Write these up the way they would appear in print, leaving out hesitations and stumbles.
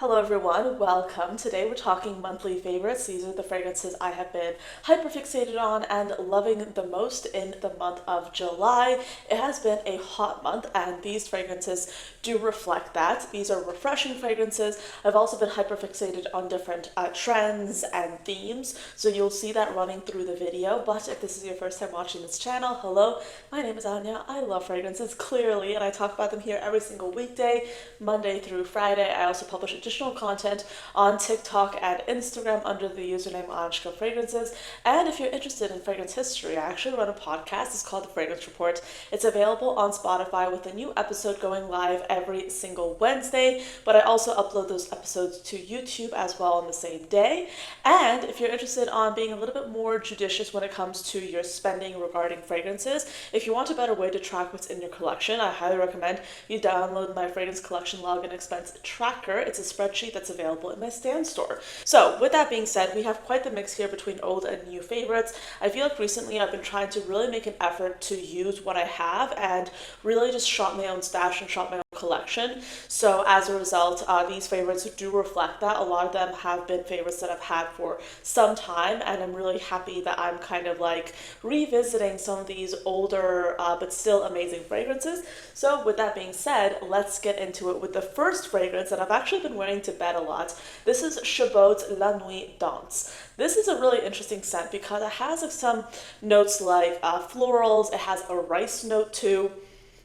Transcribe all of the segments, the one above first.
Hello everyone, welcome. Today we're talking monthly favorites. These are the fragrances I have been hyperfixated on and loving the most in the month of July. It has been a hot month and these fragrances do reflect that. These are refreshing fragrances. I've also been hyperfixated on different trends and themes, so you'll see that running through the video. But if this is your first time watching this channel, hello, my name is Anya. I love fragrances, clearly, and I talk about them here every single weekday, Monday through Friday. I also publish additional content on TikTok and Instagram under the username ANECHKAFRAGRANCES. And if you're interested in fragrance history, I actually run a podcast. It's called The Fragrance Report. It's available on Spotify with a new episode going live every single Wednesday, but I also upload those episodes to YouTube as well on the same day. And if you're interested on being a little bit more judicious when it comes to your spending regarding fragrances, if you want a better way to track what's in your collection, I highly recommend you download my fragrance collection log and expense tracker. It's a spreadsheet that's available in my Stan store. So with that being said, we have quite the mix here between old and new favorites. I feel like recently I've been trying to really make an effort to use what I have and really just shop my own stash and shop my own collection. So as a result, these favorites do reflect that. A lot of them have been favorites that I've had for some time, and I'm really happy that I'm kind of like revisiting some of these older but still amazing fragrances. So with that being said, let's get into it with the first fragrance that I've actually been wearing to bed a lot. This is Chabaud's La Nuit Dons. This is a really interesting scent because it has like some notes like florals. It has a rice note too.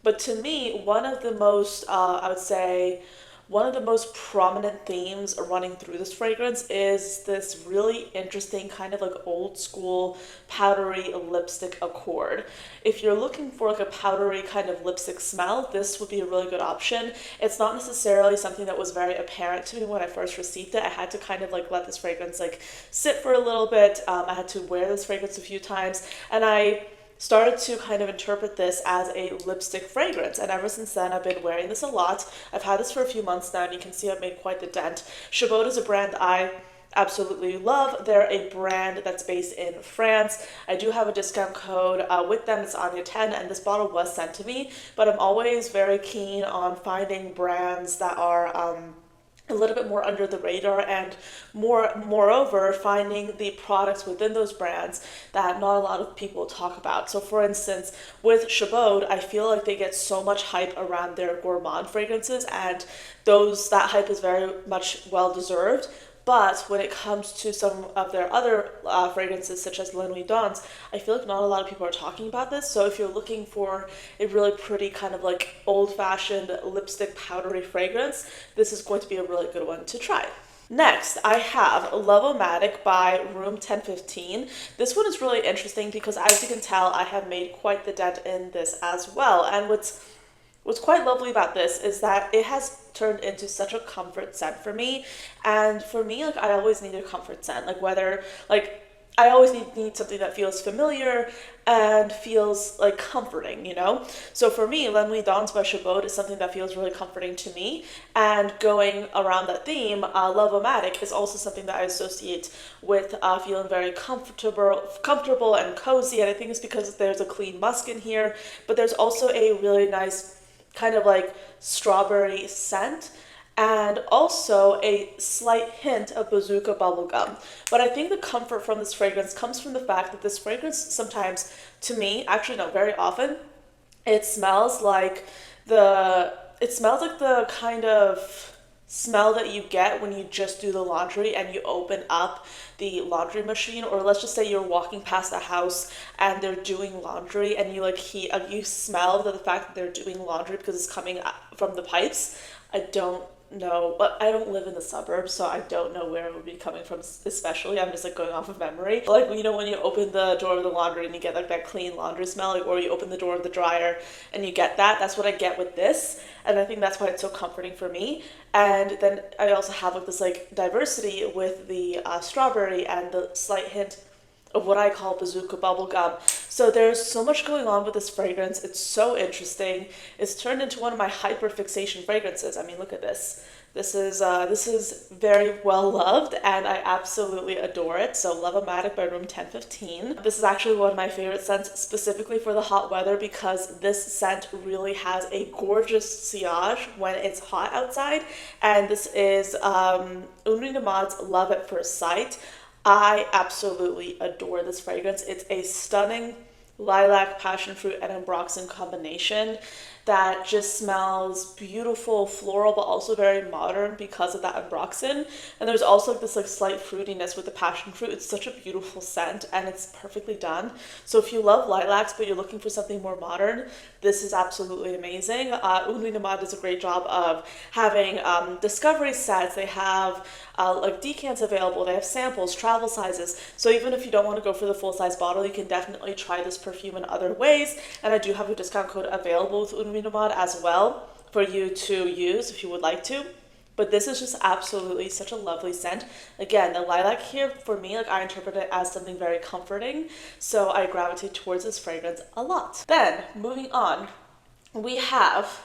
But to me, one of the most, I would say, one of the most prominent themes running through this fragrance is this really interesting kind of like old school powdery lipstick accord. If you're looking for like a powdery kind of lipstick smell, this would be a really good option. It's not necessarily something that was very apparent to me when I first received it. I had to kind of like let this fragrance like sit for a little bit. I had to wear this fragrance a few times, and I started to kind of interpret this as a lipstick fragrance, and ever since then I've been wearing this a lot. I've had this for a few months now, and you can see I've made quite the dent. Chabaud is a brand I absolutely love. They're a brand that's based in France. I do have a discount code with them. It's Anya 10, and this bottle was sent to me, but I'm always very keen on finding brands that are a little bit more under the radar, and moreover finding the products within those brands that not a lot of people talk about. So for instance, with Chabaud, I feel like they get so much hype around their gourmand fragrances, and that hype is very much well deserved. But when it comes to some of their other fragrances, such as Lenu Dons, I feel like not a lot of people are talking about this. So if you're looking for a really pretty kind of like old-fashioned lipstick powdery fragrance, this is going to be a really good one to try. Next, I have Loveatic by Room 1015. This one is really interesting because, as you can tell, I have made quite the dent in this as well. And What's quite lovely about this is that it has turned into such a comfort scent for me. And for me, like, I always need a comfort scent. I always need something that feels familiar and feels like comforting, you know? So for me, Une Nuit Nomade by Chabaud is something that feels really comforting to me. And going around that theme, Loveatic is also something that I associate with feeling very comfortable and cozy. And I think it's because there's a clean musk in here, but there's also a really nice kind of like strawberry scent, and also a slight hint of bazooka bubblegum. But I think the comfort from this fragrance comes from the fact that this fragrance sometimes, to me, actually no, very often, it smells like the kind of smell that you get when you just do the laundry and you open up the laundry machine, or let's just say you're walking past a house and they're doing laundry, and you smell the fact that they're doing laundry because it's coming from the pipes. I don't know, but I don't live in the suburbs, so I don't know where it would be coming from especially. I'm just like going off of memory. Like, you know, when you open the door of the laundry and you get like that clean laundry smell, like, or you open the door of the dryer and you get that's what I get with this. And I think that's why it's so comforting for me. And then I also have like this like diversity with the strawberry and the slight hint of what I call bazooka bubblegum. So there's so much going on with this fragrance. It's so interesting. It's turned into one of my hyper fixation fragrances. I mean, look at this. This is very well loved and I absolutely adore it. So Loveatic by Room 1015. This is actually one of my favorite scents specifically for the hot weather because this scent really has a gorgeous sillage when it's hot outside. And this is Une Nuit Nomade's Love at First Sight. I absolutely adore this fragrance. It's a stunning lilac, passion fruit, and ambroxan combination that just smells beautiful, floral, but also very modern because of that ambroxan. And there's also this like slight fruitiness with the passion fruit. It's such a beautiful scent and it's perfectly done. So if you love lilacs but you're looking for something more modern, this is absolutely amazing. Une Nuit Nomade does a great job of having discovery sets. They have like decants available. They have samples, travel sizes. So even if you don't want to go for the full size bottle, you can definitely try this perfume in other ways. And I do have a discount code available with Une Nuit Nomade as well for you to use if you would like to. But this is just absolutely such a lovely scent. Again, the lilac here for me, like I interpret it as something very comforting. So I gravitate towards this fragrance a lot. Then moving on, we have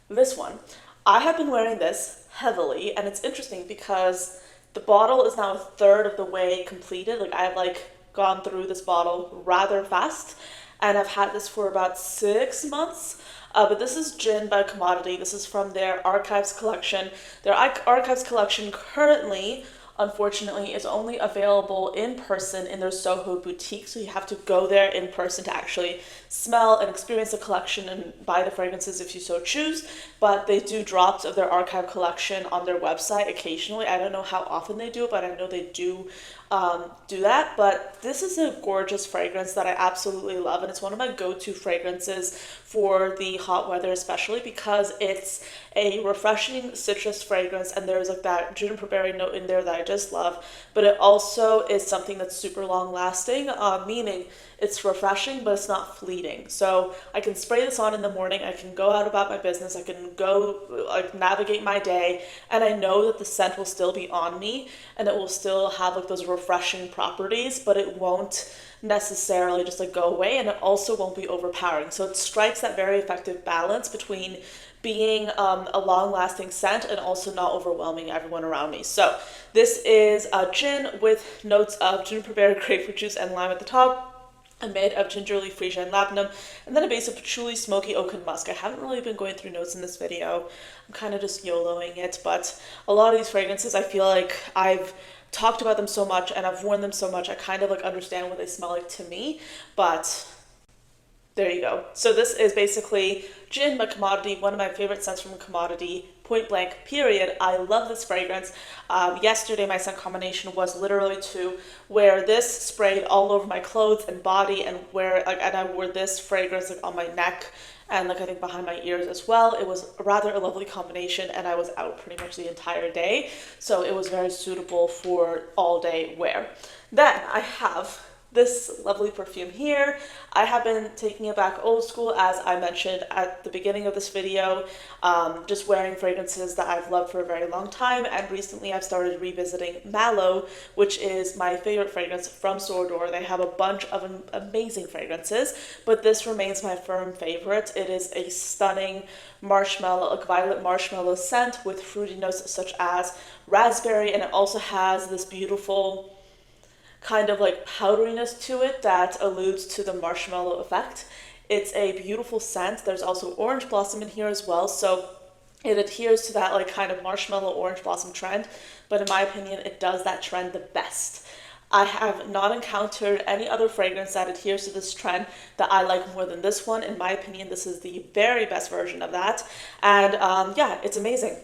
this one. I have been wearing this heavily and it's interesting because the bottle is now a third of the way completed. Like I've like gone through this bottle rather fast and I've had this for about 6 months. But this is Gin by Commodity. This is from their Archives collection. Their Archives collection currently, unfortunately, is only available in person in their Soho boutique. So you have to go there in person to actually smell and experience the collection and buy the fragrances if you so choose. But they do drops of their archive collection on their website occasionally. I don't know how often they do it, but I know they do that. But this is a gorgeous fragrance that I absolutely love, and it's one of my go-to fragrances for the hot weather, especially because it's a refreshing citrus fragrance and there's like that juniper berry note in there that I just love, but it also is something that's super long lasting, meaning it's refreshing but it's not fleeting. So I can spray this on in the morning, I can go out about my business, I can go like navigate my day, and I know that the scent will still be on me and it will still have like those refreshing properties, but it won't necessarily just like go away, and it also won't be overpowering. So it strikes that very effective balance between being a long-lasting scent and also not overwhelming everyone around me. So this is a gin with notes of juniper berry, grapefruit juice, and lime at the top, a mid of gingerly, freesia, and labdanum, and then a base of patchouli, smoky oak, and musk. I haven't really been going through notes in this video. I'm kind of just YOLOing it, but a lot of these fragrances, I feel like I've talked about them so much and I've worn them so much, I kind of like understand what they smell like to me, but there you go. So this is basically Gin by Commodity, one of my favorite scents from Commodity, point blank, period. I love this fragrance. Yesterday my scent combination was literally to wear this sprayed all over my clothes and body, and I wore this fragrance like on my neck and like I think behind my ears as well. It was rather a lovely combination and I was out pretty much the entire day, so it was very suitable for all day wear. Then I have this lovely perfume here. I have been taking it back old school, as I mentioned at the beginning of this video, just wearing fragrances that I've loved for a very long time, and recently I've started revisiting Malow, which is my favorite fragrance from Sora Dora. They have a bunch of amazing fragrances, but this remains my firm favorite. It is a stunning marshmallow, like violet marshmallow scent with fruity notes such as raspberry, and it also has this beautiful kind of like powderiness to it that alludes to the marshmallow effect. It's a beautiful scent. There's also orange blossom in here as well, so it adheres to that like kind of marshmallow orange blossom trend, but in my opinion it does that trend the best. I have not encountered any other fragrance that adheres to this trend that I like more than this one. In my opinion, this is the very best version of that, and yeah, it's amazing.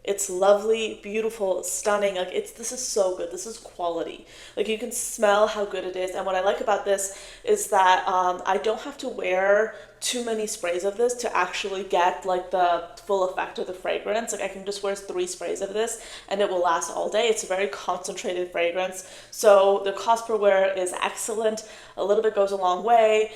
It's lovely, beautiful, stunning. Like this is so good. This is quality. Like you can smell how good it is. And what I like about this is that I don't have to wear too many sprays of this to actually get like the full effect of the fragrance. Like I can just wear 3 sprays of this and it will last all day. It's a very concentrated fragrance, so the cost per wear is excellent. A little bit goes a long way.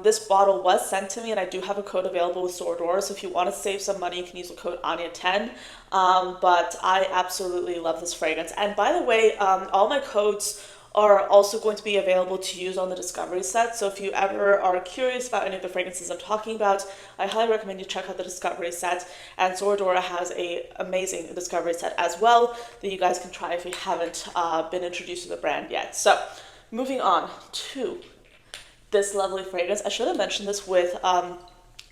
This bottle was sent to me and I do have a code available with Sora Dora, so if you want to save some money you can use the code Anya10. But I absolutely love this fragrance. And by the way, all my codes are also going to be available to use on the discovery set. So if you ever are curious about any of the fragrances I'm talking about, I highly recommend you check out the discovery set. And Sora Dora has a amazing discovery set as well that you guys can try if you haven't been introduced to the brand yet. So moving on to this lovely fragrance. I should have mentioned this with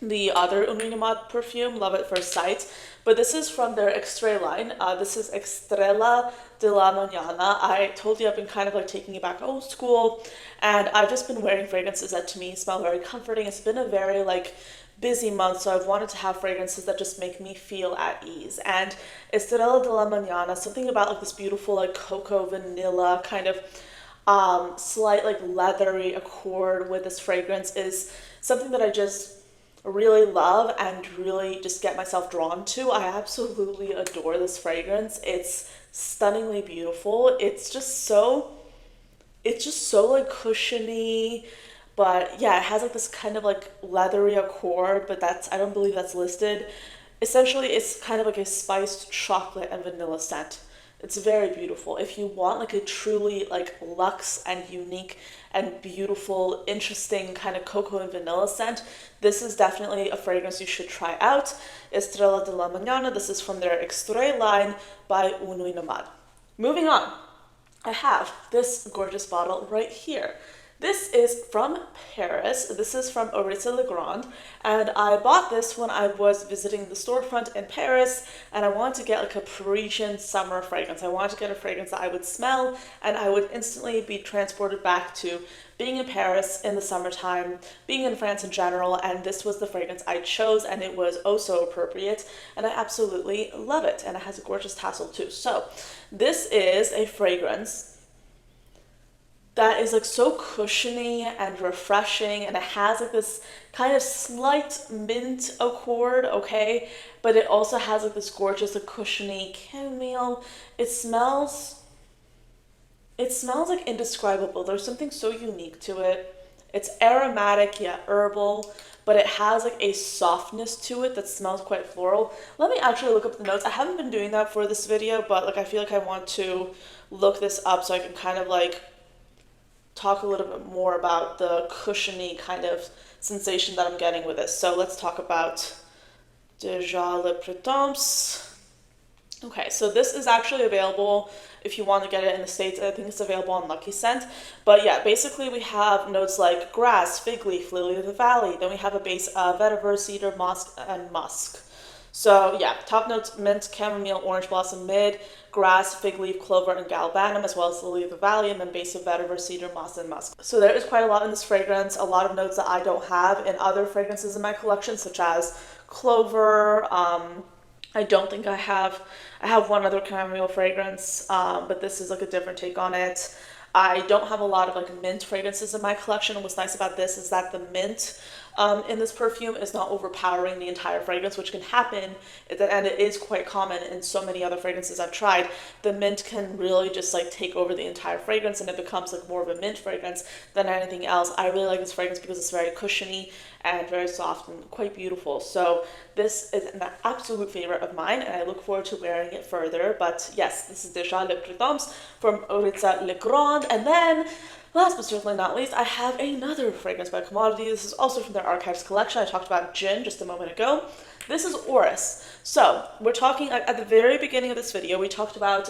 the other Une Nuit Nomade perfume, Love at First Sight, but this is from their Extrait line. This is Estrella de la Mañana. I told you I've been kind of like taking it back old school, and I've just been wearing fragrances that to me smell very comforting. It's been a very like busy month, so I've wanted to have fragrances that just make me feel at ease. And Estrella de la Mañana, something about like this beautiful like cocoa vanilla kind of slight like leathery accord with this fragrance is something that I just really love and really just get myself drawn to. I absolutely adore this fragrance. It's stunningly beautiful. It's just so like cushiony, but yeah, it has like this kind of like leathery accord, but I don't believe that's listed. Essentially, it's kind of like a spiced chocolate and vanilla scent. It's very beautiful. If you want like a truly like luxe and unique and beautiful, interesting kind of cocoa and vanilla scent, this is definitely a fragrance you should try out. Estrella de la Mañana. This is from their Extrait line by Une Nuit Nomade. Moving on, I have this gorgeous bottle right here. This is from Paris. This is from Orisa Lrand, and I bought this when I was visiting the storefront in Paris, and I wanted to get like a Parisian summer fragrance. I wanted to get a fragrance that I would smell and I would instantly be transported back to being in Paris in the summertime, being in France in general, and this was the fragrance I chose, and it was oh so appropriate, and I absolutely love it, and it has a gorgeous tassel too. So this is a fragrance that is like so cushiony and refreshing, and it has like this kind of slight mint accord, okay, but it also has like this gorgeous like cushiony chamomile. It smells like indescribable. There's something so unique to it. It's aromatic yet herbal, but it has like a softness to it that smells quite floral. Let me actually look up the notes. I haven't been doing that for this video, but like I feel like I want to look this up so I can kind of like talk a little bit more about the cushiony kind of sensation that I'm getting with this. So let's talk about Déjà Le Printemps. Okay, so this is actually available if you want to get it in the States. I think it's available on Lucky Scent. But yeah, basically we have notes like grass, fig leaf, lily of the valley. Then we have a base of vetiver, cedar, musk, and musk. So yeah, top notes: mint, chamomile, orange blossom, mid, grass, fig leaf, clover, and galbanum, as well as lily of the valley, and then base of vetiver, cedar, moss, and musk. So there is quite a lot in this fragrance, a lot of notes that I don't have in other fragrances in my collection, such as clover. I don't think I have one other chamomile fragrance, but this is like a different take on it. I don't have a lot of like mint fragrances in my collection, and what's nice about this is that the mint in this perfume is not overpowering the entire fragrance, which can happen, and it is quite common in so many other fragrances I've tried. The mint can really just like take over the entire fragrance, and it becomes like more of a mint fragrance than anything else. I really like this fragrance because it's very cushiony and very soft and quite beautiful. So this is an absolute favorite of mine, and I look forward to wearing it further. But yes, this is Déjà Le Printemps from Orisa Lrand. And then last but certainly not least, I have another fragrance by Commodity. This is also from their Archives collection. I talked about gin just a moment ago. This is Orus. So we're talking at the very beginning of this video, we talked about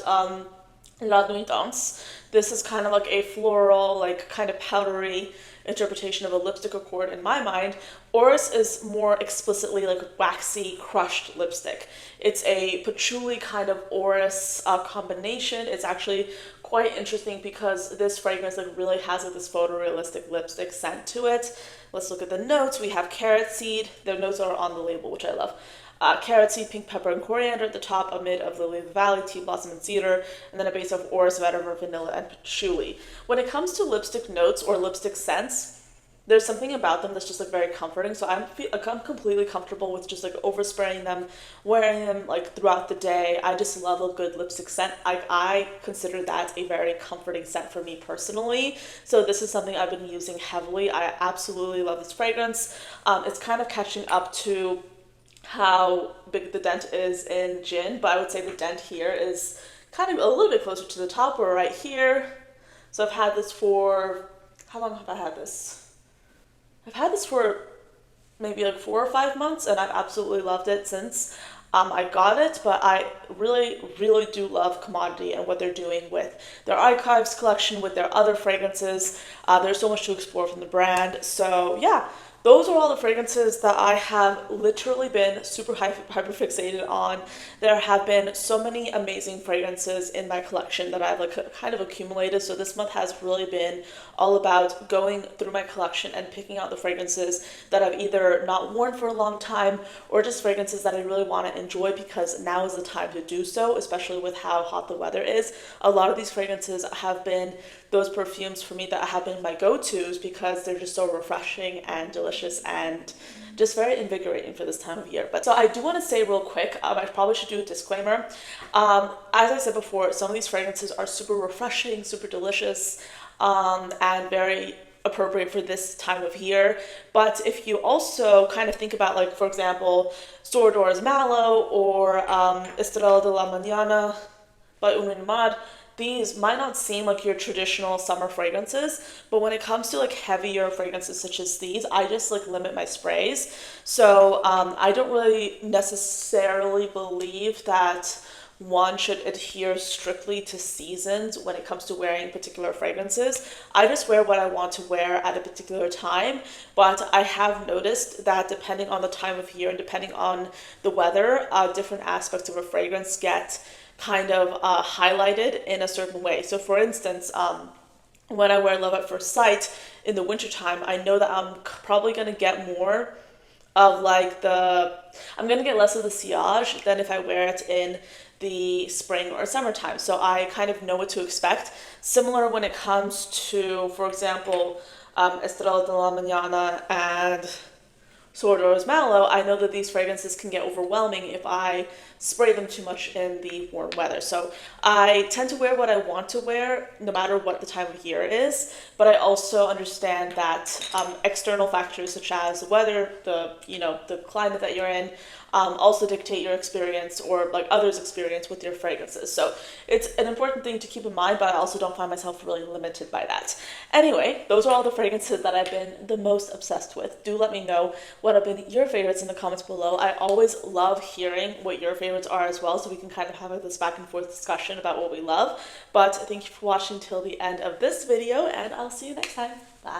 Lenu Dons. This is kind of like a floral, like kind of powdery interpretation of a lipstick accord in my mind. Orus is more explicitly like waxy, crushed lipstick. It's a patchouli kind of Orus combination. It's actually quite interesting because this fragrance like really has like this photorealistic lipstick scent to it. Let's look at the notes. We have carrot seed. The notes are on the label, which I love. Carrot seed, pink pepper, and coriander at the top, a mid of lily of the valley, tea blossom, and cedar, and then a base of orris, vetiver, vanilla, and patchouli. When it comes to lipstick notes or lipstick scents, there's something about them that's just like very comforting. So I'm completely comfortable with just like overspraying them, wearing them like throughout the day. I just love a good lipstick scent. I consider that a very comforting scent for me personally. So this is something I've been using heavily. I absolutely love this fragrance. It's kind of catching up to how big the dent is in gin, but I would say the dent here is kind of a little bit closer to the top. We're right here. So I've had this for, how long have I had this? I've had this for maybe like 4 or 5 months, and I've absolutely loved it since I got it. But I really do love Commodity and what they're doing with their archives collection, with their other fragrances. There's so much to explore from the brand. So yeah, those are all the fragrances that I have literally been super hyper fixated on. There have been so many amazing fragrances in my collection that I've like kind of accumulated. So this month has really been all about going through my collection and picking out the fragrances that I've either not worn for a long time or just fragrances that I really want to enjoy, because now is the time to do so, especially with how hot the weather is. A lot of these fragrances have been those perfumes for me that have been my go-tos because they're just so refreshing and delicious and just very invigorating for this time of year. But so I do want to say real quick, I probably should do a disclaimer. As I said before, some of these fragrances are super refreshing, super delicious, and very appropriate for this time of year. But if you also kind of think about, like, for example, Sora Dora's Malow or Estrella de la Mañana by Une Nuit Nomade, these might not seem like your traditional summer fragrances, but when it comes to like heavier fragrances such as these, I just like limit my sprays. So I don't really necessarily believe that one should adhere strictly to seasons when it comes to wearing particular fragrances. I just wear what I want to wear at a particular time, but I have noticed that depending on the time of year and depending on the weather, different aspects of a fragrance get kind of highlighted in a certain way. So for instance, when I wear Love at First Sight in the wintertime, I know that I'm probably going to get more of like I'm going to get less of the sillage than if I wear it in the spring or summertime. So I kind of know what to expect. Similar when it comes to, for example, Estrella de la Mañana and Sora Dora's Malow, I know that these fragrances can get overwhelming if I spray them too much in the warm weather. So I tend to wear what I want to wear no matter what the time of year is, but I also understand that external factors such as the weather, the climate that you're in, also dictate your experience or like others' experience with your fragrances. So it's an important thing to keep in mind, but I also don't find myself really limited by that. Anyway, those are all the fragrances that I've been the most obsessed with. Do let me know what have been your favorites in the comments below. I always love hearing what your favorites are as well, so we can kind of have this back and forth discussion about what we love. But thank you for watching till the end of this video, and I'll see you next time. Bye.